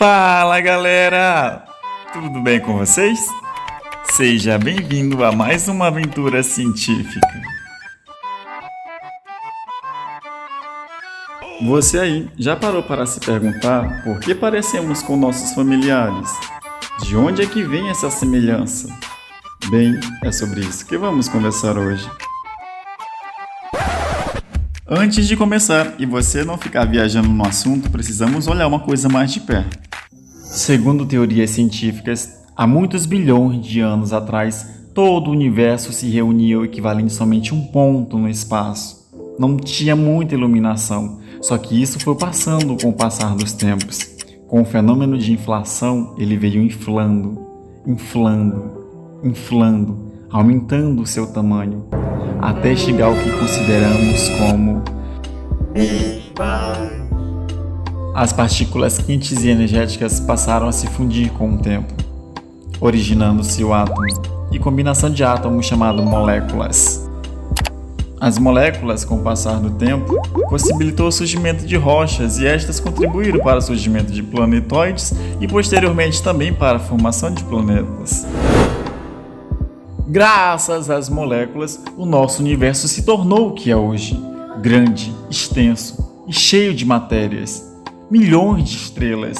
Fala galera! Tudo bem com vocês? Seja bem-vindo a mais uma aventura científica. Você aí já parou para se perguntar por que parecemos com nossos familiares? De onde é que vem essa semelhança? Bem, é sobre isso que vamos conversar hoje. Antes de começar, e você não ficar viajando no assunto, precisamos olhar uma coisa mais de perto. Segundo teorias científicas, há muitos bilhões de anos atrás, todo o universo se reunia ao equivalente a somente um ponto no espaço. Não tinha muita iluminação, só que isso foi passando com o passar dos tempos. Com o fenômeno de inflação, ele veio inflando, aumentando o seu tamanho, até chegar ao que consideramos como as partículas quentes e energéticas passaram a se fundir com o tempo, originando-se o átomo e combinação de átomos chamado moléculas. As moléculas, com o passar do tempo, possibilitou o surgimento de rochas e estas contribuíram para o surgimento de planetoides e posteriormente também para a formação de planetas. Graças às moléculas, o nosso universo se tornou o que é hoje, grande, extenso e cheio de matérias, milhões de estrelas,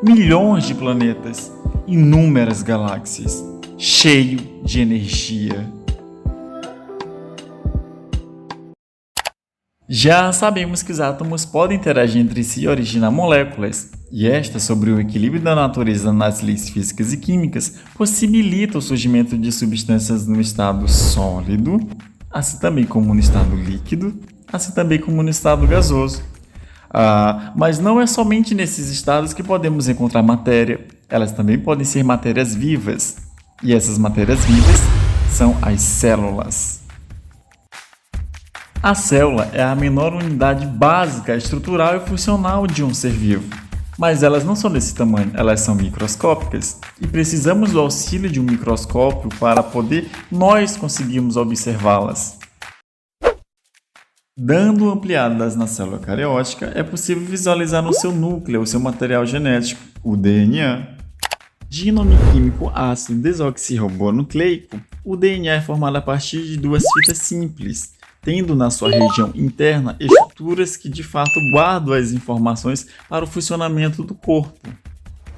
milhões de planetas, inúmeras galáxias, cheio de energia. Já sabemos que os átomos podem interagir entre si e originar moléculas, e esta, sobre o equilíbrio da natureza nas leis físicas e químicas, possibilita o surgimento de substâncias no estado sólido, assim também como no estado líquido, assim também como no estado gasoso. Mas não é somente nesses estados que podemos encontrar matéria, elas também podem ser matérias vivas, e essas matérias vivas são as células. A célula é a menor unidade básica, estrutural e funcional de um ser vivo. Mas elas não são desse tamanho, elas são microscópicas e precisamos do auxílio de um microscópio para poder nós conseguirmos observá-las. Dando ampliadas na célula cariótica, é possível visualizar no seu núcleo o seu material genético, o DNA. De nome químico ácido desoxirribonucleico, o DNA é formado a partir de duas fitas simples, tendo na sua região interna estruturas que de fato guardam as informações para o funcionamento do corpo.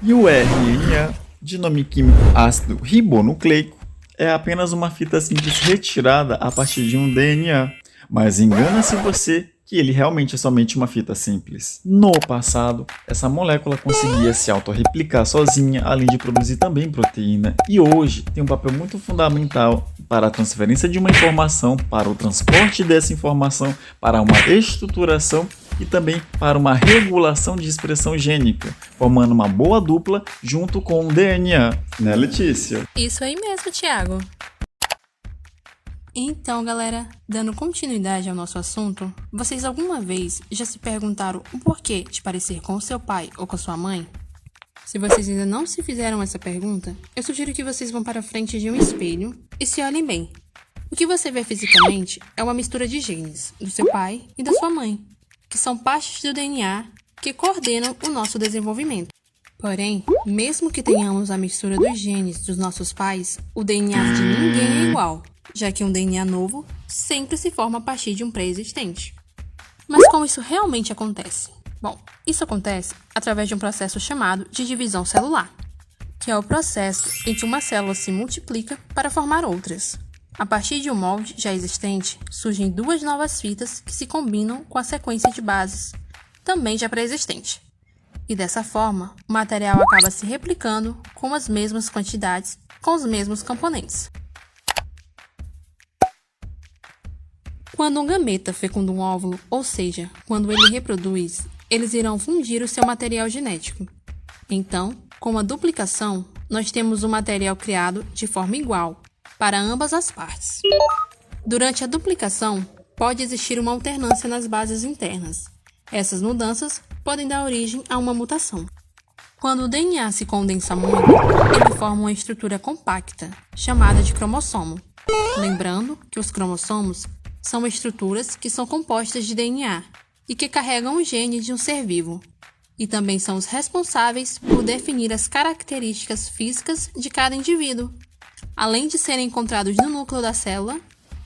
E o RNA, de nome químico ácido ribonucleico, é apenas uma fita simples retirada a partir de um DNA. Mas engana-se você que ele realmente é somente uma fita simples. No passado, essa molécula conseguia se autorreplicar sozinha, além de produzir também proteína. E hoje tem um papel muito fundamental para a transferência de uma informação, para o transporte dessa informação, para uma estruturação e também para uma regulação de expressão gênica, formando uma boa dupla junto com o DNA. Né, Letícia? Isso aí mesmo, Thiago. Então, galera, dando continuidade ao nosso assunto, vocês alguma vez já se perguntaram o porquê de parecer com o seu pai ou com a sua mãe? Se vocês ainda não se fizeram essa pergunta, eu sugiro que vocês vão para a frente de um espelho e se olhem bem. O que você vê fisicamente é uma mistura de genes do seu pai e da sua mãe, que são partes do DNA que coordenam o nosso desenvolvimento. Porém, mesmo que tenhamos a mistura dos genes dos nossos pais, o DNA de ninguém é igual, já que um DNA novo sempre se forma a partir de um pré-existente. Mas como isso realmente acontece? Bom, isso acontece através de um processo chamado de divisão celular, que é o processo em que uma célula se multiplica para formar outras. A partir de um molde já existente, surgem duas novas fitas que se combinam com a sequência de bases, também já pré-existente. E dessa forma, o material acaba se replicando com as mesmas quantidades, com os mesmos componentes. Quando um gameta fecunda um óvulo, ou seja, quando ele reproduz, eles irão fundir o seu material genético. Então, com a duplicação, nós temos um material criado de forma igual, para ambas as partes. Durante a duplicação, pode existir uma alternância nas bases internas. Essas mudanças podem dar origem a uma mutação. Quando o DNA se condensa muito, ele forma uma estrutura compacta, chamada de cromossomo. Lembrando que os cromossomos são estruturas que são compostas de DNA e que carregam o gene de um ser vivo. e também são os responsáveis por definir as características físicas de cada indivíduo, além de serem encontrados no núcleo da célula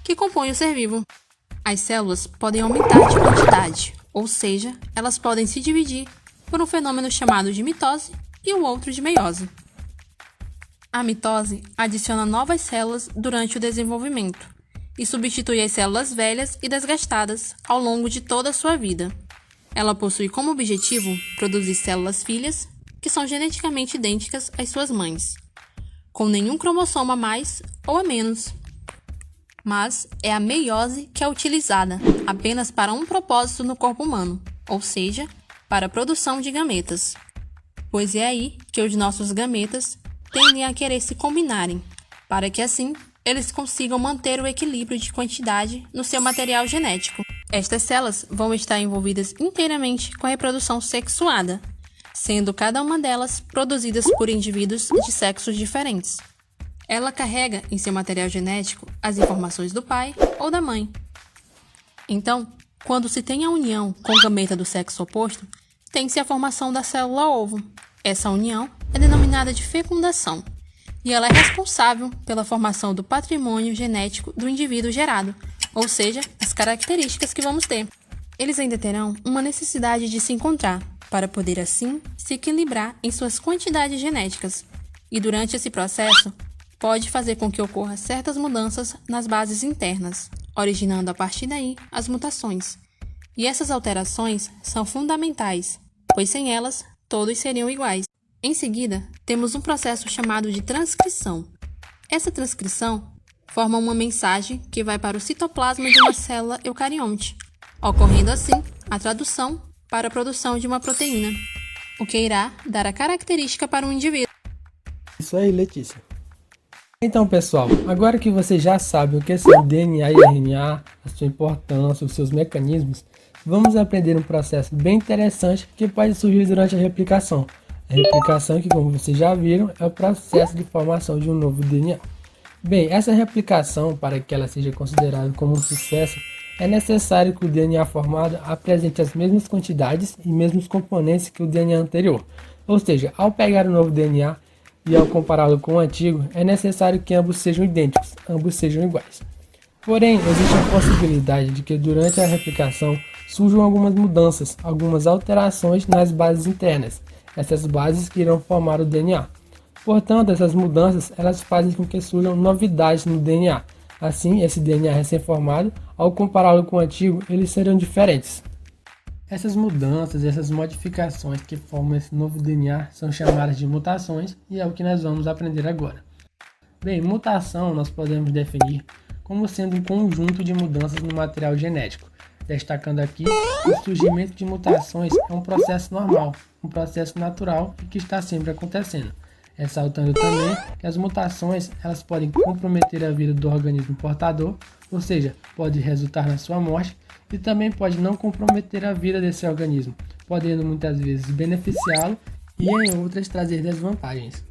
que compõe o ser vivo. As células podem aumentar de quantidade, ou seja, elas podem se dividir por um fenômeno chamado de mitose e o outro de meiose. A mitose adiciona novas células durante o desenvolvimento e substitui as células velhas e desgastadas ao longo de toda a sua vida. Ela possui como objetivo produzir células filhas que são geneticamente idênticas às suas mães, com nenhum cromossomo a mais ou a menos. Mas é a meiose que é utilizada apenas para um propósito no corpo humano, ou seja, para a produção de gametas. Pois é aí que os nossos gametas tendem a querer se combinarem, para que assim eles consigam manter o equilíbrio de quantidade no seu material genético. Estas células vão estar envolvidas inteiramente com a reprodução sexuada, sendo cada uma delas produzidas por indivíduos de sexos diferentes. Ela carrega em seu material genético as informações do pai ou da mãe. Então, quando se tem a união com o gameta do sexo oposto, tem-se a formação da célula ovo. Essa união é denominada de fecundação, e ela é responsável pela formação do patrimônio genético do indivíduo gerado, ou seja, as características que vamos ter. Eles ainda terão uma necessidade de se encontrar, para poder assim se equilibrar em suas quantidades genéticas, e durante esse processo pode fazer com que ocorra certas mudanças nas bases internas, originando a partir daí as mutações. E essas alterações são fundamentais, pois sem elas todos seriam iguais. Em seguida, temos um processo chamado de transcrição. Essa transcrição forma uma mensagem que vai para o citoplasma de uma célula eucarionte, ocorrendo assim a tradução para a produção de uma proteína, o que irá dar a característica para um indivíduo. Isso aí, Letícia. Então, pessoal, agora que você já sabe o que é ser DNA e RNA, a sua importância, os seus mecanismos, vamos aprender um processo bem interessante que pode surgir durante a replicação. A replicação, que como vocês já viram, é o processo de formação de um novo DNA. Bem, essa replicação, para que ela seja considerada como um sucesso, é necessário que o DNA formado apresente as mesmas quantidades e mesmos componentes que o DNA anterior. Ou seja, ao pegar o novo DNA e ao compará-lo com o antigo, é necessário que ambos sejam idênticos, ambos sejam iguais. Porém, existe a possibilidade de que durante a replicação surjam algumas mudanças, algumas alterações nas bases internas, essas bases que irão formar o DNA. Portanto, essas mudanças elas fazem com que surjam novidades no DNA. Assim, esse DNA recém-formado, ao compará-lo com o antigo, eles serão diferentes. Essas mudanças, essas modificações que formam esse novo DNA são chamadas de mutações e é o que nós vamos aprender agora. Bem, mutação nós podemos definir como sendo um conjunto de mudanças no material genético, destacando aqui que o surgimento de mutações é um processo normal, um processo natural e que está sempre acontecendo. Ressaltando também que as mutações elas podem comprometer a vida do organismo portador, ou seja, pode resultar na sua morte, e também pode não comprometer a vida desse organismo, podendo muitas vezes beneficiá-lo e em outras trazer desvantagens.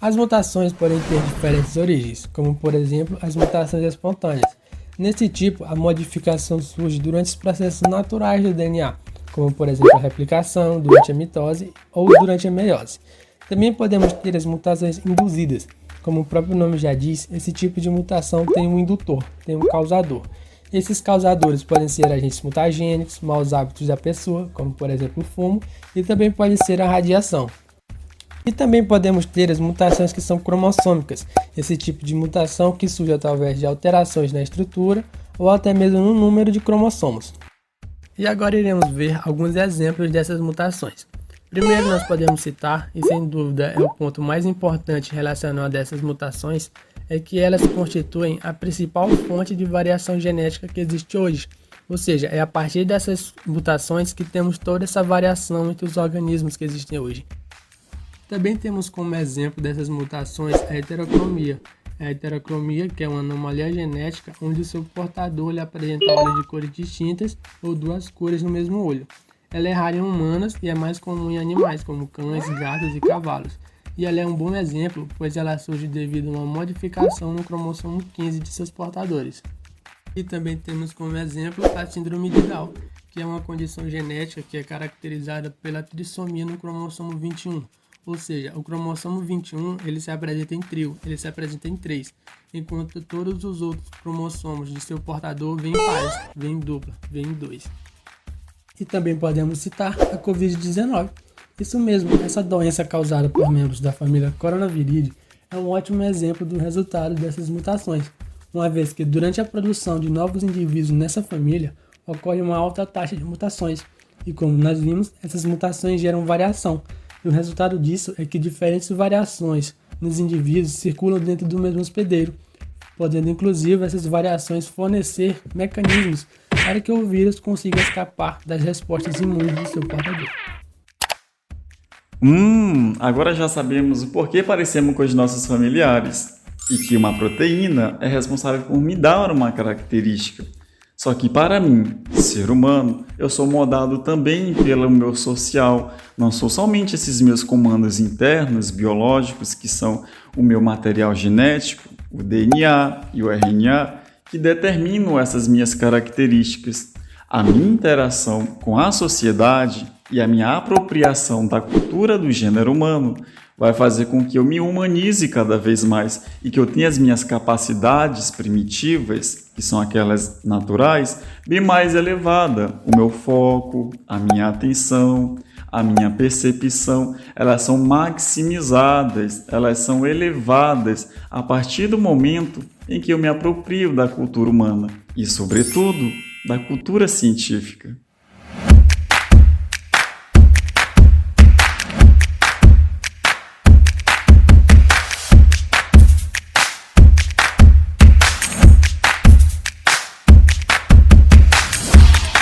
As mutações podem ter diferentes origens, como por exemplo as mutações espontâneas. Nesse tipo, a modificação surge durante os processos naturais do DNA, como por exemplo a replicação, durante a mitose ou durante a meiose. Também podemos ter as mutações induzidas. Como o próprio nome já diz, esse tipo de mutação tem um indutor, tem um causador. Esses causadores podem ser agentes mutagênicos, maus hábitos da pessoa, como por exemplo o fumo, e também pode ser a radiação. E também podemos ter as mutações que são cromossômicas, esse tipo de mutação que surge através de alterações na estrutura ou até mesmo no número de cromossomos. E agora iremos ver alguns exemplos dessas mutações. Primeiro nós podemos citar, e sem dúvida é o ponto mais importante relacionado a dessas mutações, é que elas constituem a principal fonte de variação genética que existe hoje. Ou seja, é a partir dessas mutações que temos toda essa variação entre os organismos que existem hoje. Também temos como exemplo dessas mutações a heterocromia. A heterocromia, que é uma anomalia genética onde o seu portador lhe apresenta olhos de cores distintas ou duas cores no mesmo olho. Ela é rara em humanos e é mais comum em animais como cães, gatos e cavalos. E ela é um bom exemplo, pois ela surge devido a uma modificação no cromossomo 15 de seus portadores. E também temos como exemplo a síndrome de Down, que é uma condição genética que é caracterizada pela trissomia no cromossomo 21. Ou seja, o cromossomo 21 ele se apresenta em trio, ele se apresenta em 3, enquanto todos os outros cromossomos de seu portador vêm em pares, vêm em dupla, vêm em 2. E também podemos citar a Covid-19. Isso mesmo, essa doença causada por membros da família Coronaviridae é um ótimo exemplo do resultado dessas mutações, uma vez que durante a produção de novos indivíduos nessa família ocorre uma alta taxa de mutações, e como nós vimos, essas mutações geram variação, e o resultado disso é que diferentes variações nos indivíduos circulam dentro do mesmo hospedeiro, podendo inclusive essas variações fornecer mecanismos para que o vírus consiga escapar das respostas imunes do seu portador. Agora já sabemos o porquê parecemos com os nossos familiares e que uma proteína é responsável por me dar uma característica. Só que para mim, ser humano, eu sou moldado também pelo meu social. Não sou somente esses meus comandos internos, biológicos, que são o meu material genético, o DNA e o RNA, que determinam essas minhas características. A minha interação com a sociedade e a minha apropriação da cultura do gênero humano vai fazer com que eu me humanize cada vez mais e que eu tenha as minhas capacidades primitivas, que são aquelas naturais, bem mais elevada. O meu foco, a minha atenção, a minha percepção, elas são maximizadas, elas são elevadas a partir do momento em que eu me aproprio da cultura humana e, sobretudo, da cultura científica.